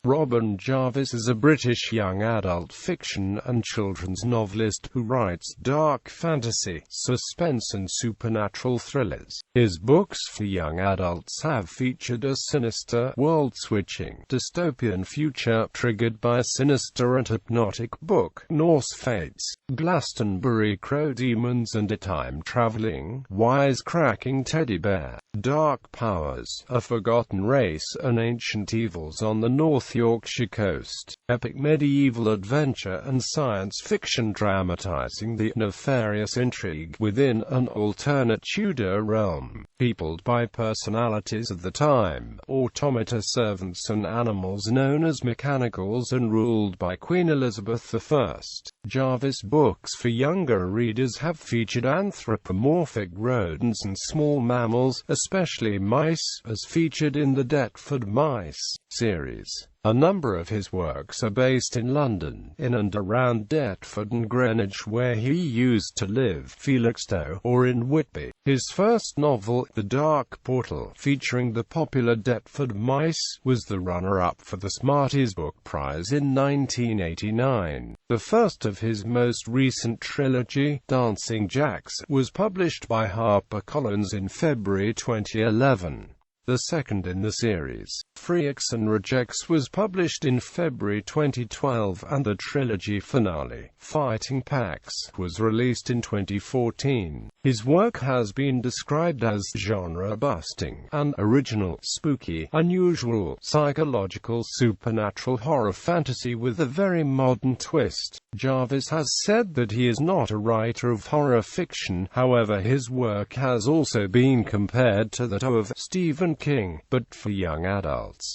Robin Jarvis is a British young adult fiction and children's novelist who writes dark fantasy, suspense and supernatural thrillers. His books for young adults have featured a sinister, world-switching, dystopian future triggered by a sinister and hypnotic book, Norse Fates, Glastonbury crow demons and a time-traveling, wise-cracking teddy bear, dark powers, a forgotten race and ancient evils on the North Yorkshire coast, epic medieval adventure and science fiction dramatizing the nefarious intrigue within an alternate Tudor realm, peopled by personalities of the time, automata servants and animals known as mechanicals and ruled by Queen Elizabeth I. Jarvis books for younger readers have featured anthropomorphic rodents and small mammals, especially mice, as featured in the Deptford Mice series. A number of his works are based in London, in and around Deptford and Greenwich where he used to live, Felixstowe, or in Whitby. His first novel, The Dark Portal, featuring the popular Deptford Mice, was the runner-up for the Smarties Book Prize in 1989. The first of his most recent trilogy, Dancing Jacks, was published by HarperCollins in February 2011. The second in the series, Freaks and Rejects, was published in February 2012, and the trilogy finale, Fighting Packs, was released in 2014. His work has been described as genre-busting and original, spooky, unusual, psychological, supernatural horror fantasy with a very modern twist. Jarvis has said that he is not a writer of horror fiction, however his work has also been compared to that of Stephen King, but for young adults.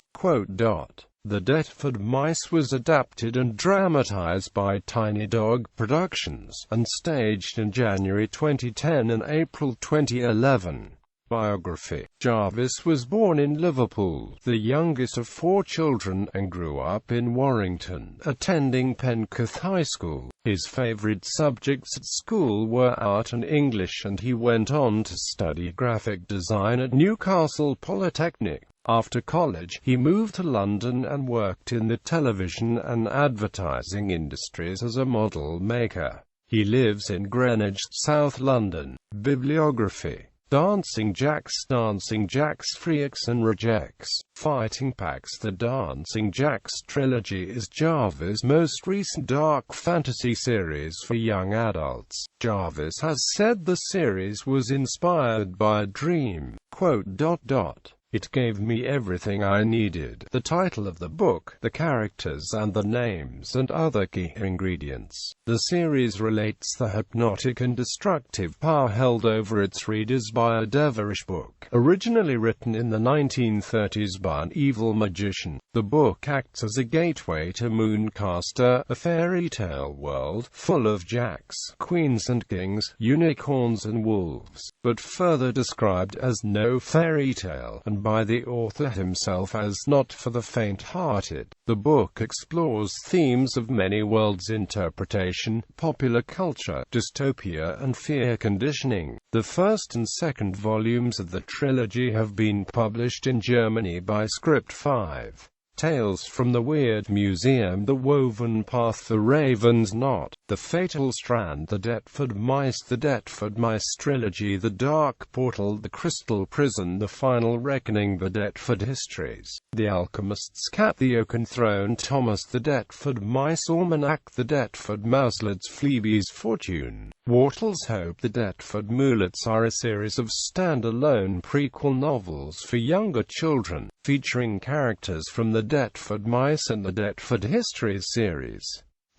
The Deptford Mice was adapted and dramatized by Tiny Dog Productions, and staged in January 2010 and April 2011. Biography. Jarvis was born in Liverpool, the youngest of 4 children, and grew up in Warrington, attending Penketh High School. His favorite subjects at school were art and English, and he went on to study graphic design at Newcastle Polytechnic. After college, he moved to London and worked in the television and advertising industries as a model maker. He lives in Greenwich, South London. Bibliography. Dancing Jacks, Freaks and Rejects, Fighting Packs. The Dancing Jacks trilogy is Jarvis' most recent dark fantasy series for young adults. Jarvis has said the series was inspired by a dream. It gave me everything I needed. The title of the book, the characters and the names and other key ingredients. The series relates the hypnotic and destructive power held over its readers by a devilish book, originally written in the 1930s by an evil magician. The book acts as a gateway to Mooncaster, a fairy tale world, full of jacks, queens and kings, unicorns and wolves, but further described as no fairy tale, and by the author himself as not for the faint-hearted. The book explores themes of many worlds: interpretation, popular culture, dystopia and fear conditioning. The first and second volumes of the trilogy have been published in Germany by Script 5. Tales from the Weird Museum, The Woven Path, The Raven's Knot, The Fatal Strand, The Deptford Mice, The Deptford Mice Trilogy, The Dark Portal, The Crystal Prison, The Final Reckoning, The Deptford Histories, The Alchemist's Cat, The Oaken Throne, Thomas, The Deptford Mice Almanac, The Deptford Mouselets, Phoebe's Fortune, Wortle's Hope. The Deptford Mulets are a series of stand-alone prequel novels for younger children, featuring characters from the Deptford Mice and the Deptford Histories series.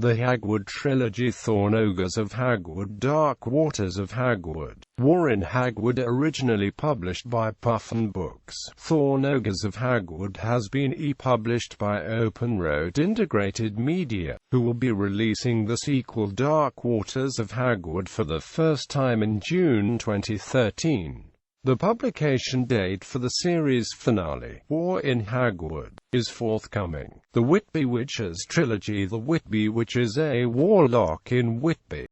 The Hagwood Trilogy, Thorn Ogres of Hagwood, Dark Waters of Hagwood. War in Hagwood, originally published by Puffin Books. Thorn Ogres of Hagwood has been e-published by Open Road Integrated Media, who will be releasing the sequel Dark Waters of Hagwood for the first time in June 2013. The publication date for the series finale, War in Hagwood, is forthcoming. The Whitby Witches Trilogy. The Whitby Witch is a warlock in Whitby,